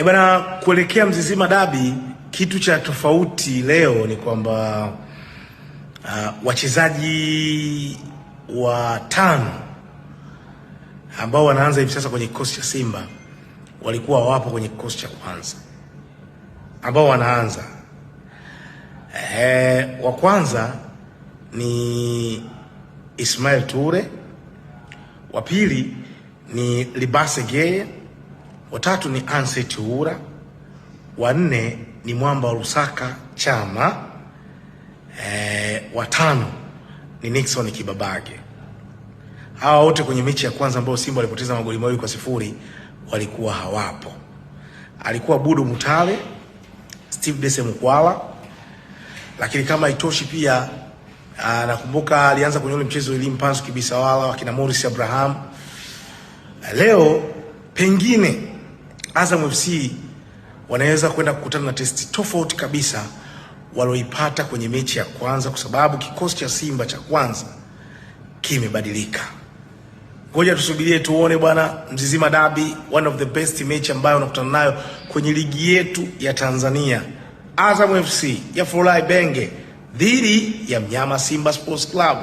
Bana, kuelekea Mzizima Dabi, kitu cha tofauti leo ni kwamba wachezaji watano ambao wanaanza hivi sasa kwenye kikosi cha Simba walikuwa wapo kwenye kikosi cha kwanza ambao wanaanza. Wa kwanza ni Ismail Toure, wa pili ni Libase Geye, wa tatu ni Anse Toura, wa nne ni Mwamba wa Lusaka Chama, wa tano ni Nixon Kibabage. Hawa wote kwenye mechi ya kwanza ambao Simba walipoteza magoli 2-0 walikuwa hawapo. Alikuwa Budo Mutale, Steve Dese Mkwala, lakini kama itoshi pia nakumbuka alianza kwenye ule mchezo Elim Pansu Kibisawala wakina Morris Abraham. Leo pengine Azam FC wanaweza kwenda kukutana na testi tofauti kabisa walioipata kwenye mechi ya kwanza, kwa sababu kikosi cha Simba cha kwanza kimebadilika. Ngoja tusubirie tuone bwana. Mzizima Dabi, one of the best match ambayo unakutana nayo kwenye ligi yetu ya Tanzania. Azam FC ya Fulai Benge dhidi ya Mnyama Simba Sports Club.